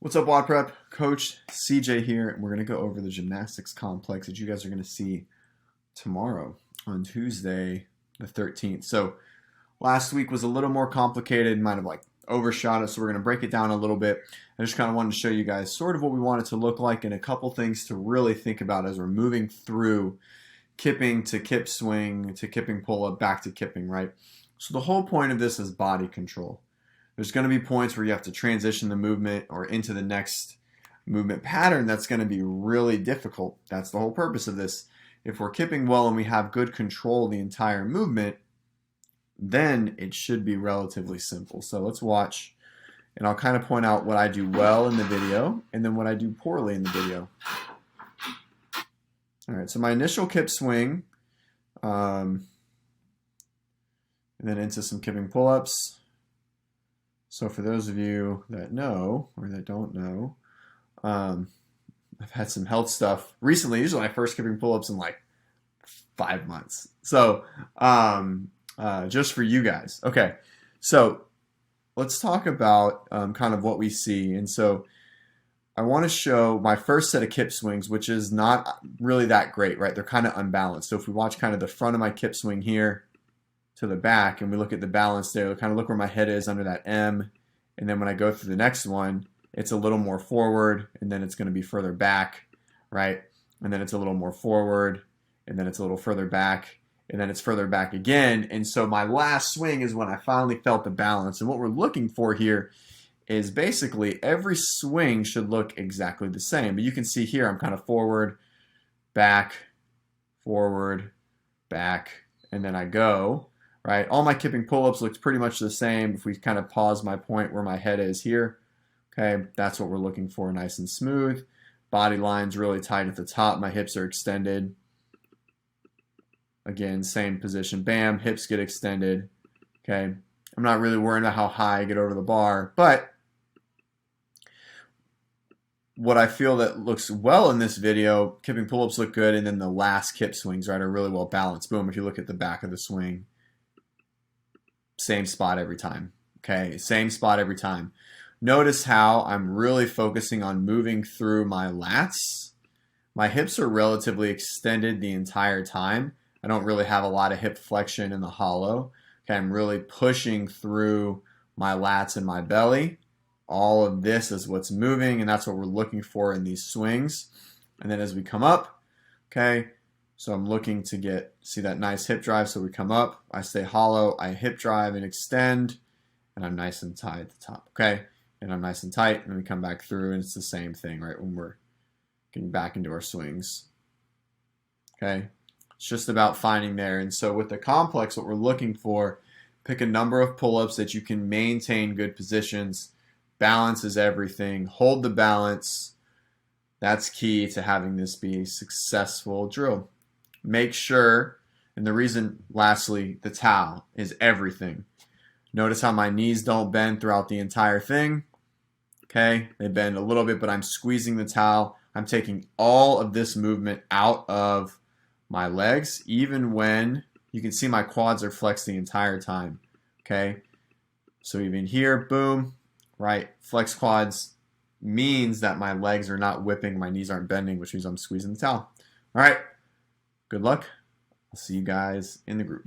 What's up, WOD Prep? Coach CJ here, and we're going to go over the gymnastics complex that you guys are going to see tomorrow on Tuesday the 13th. So last week was a little more complicated, might have overshot it, so we're going to break it down a little bit. I just kind of wanted to show you guys sort of what we want it to look like and a couple things to really think about as we're moving through kipping to kip swing to kipping pull-up back to kipping, right? So the whole point of this is body control. There's going to be points where you have to transition the movement or into the next movement pattern that's going to be really difficult. That's the whole purpose of this. If we're kipping well and we have good control of the entire movement, then it should be relatively simple. So let's watch, and I'll kind of point out what I do well in the video and then what I do poorly in the video. All right, so my initial kip swing, and then into some kipping pull-ups. So for those of you that know or that don't know, I've had some health stuff recently. These are my first kipping pull-ups in like 5 months. So just for you guys. Okay, so let's talk about kind of what we see. And so I want to show my first set of kip swings, which is not really that great, right? They're kind of unbalanced. So if we watch kind of the front of my kip swing here, to the back, and we look at the balance there, kind of look where my head is under that M, and then when I go through the next one, it's a little more forward, and then it's going to be further back, right? And then it's a little more forward, and then it's a little further back, and then it's further back again. And so my last swing is when I finally felt the balance. And what we're looking for here is basically every swing should look exactly the same. But you can see here I'm kind of forward, back, and then I go. Right, all my kipping pull-ups looks pretty much the same. If we kind of pause my point where my head is here, okay, that's what we're looking for, nice and smooth. Body line's really tight at the top. My hips are extended. Again, same position. Bam, hips get extended. Okay, I'm not really worried about how high I get over the bar, but what I feel that looks well in this video, kipping pull-ups look good, and then the last kip swings, right, are really well balanced. Boom, if you look at the back of the swing, same spot every time, okay? Same spot every time. Notice how I'm really focusing on moving through my lats. My hips are relatively extended the entire time. I don't really have a lot of hip flexion in the hollow. Okay, I'm really pushing through my lats and my belly. All of this is what's moving, and that's what we're looking for in these swings. And then as we come up, okay, so I'm looking to see that nice hip drive. So we come up, I stay hollow, I hip drive and extend, and I'm nice and tight at the top, okay? And I'm nice and tight, and we come back through, and it's the same thing, right, when we're getting back into our swings, okay? It's just about finding there. And so with the complex, what we're looking for, pick a number of pull-ups that you can maintain good positions. Balance is everything. Hold the balance. That's key to having this be a successful drill. Make sure, and the reason, lastly, the towel is everything. Notice how my knees don't bend throughout the entire thing. Okay, they bend a little bit, but I'm squeezing the towel. I'm taking all of this movement out of my legs, even when you can see my quads are flexed the entire time. Okay, so even here, boom, right, flex quads means that my legs are not whipping, my knees aren't bending, which means I'm squeezing the towel. All right. Good luck. I'll see you guys in the group.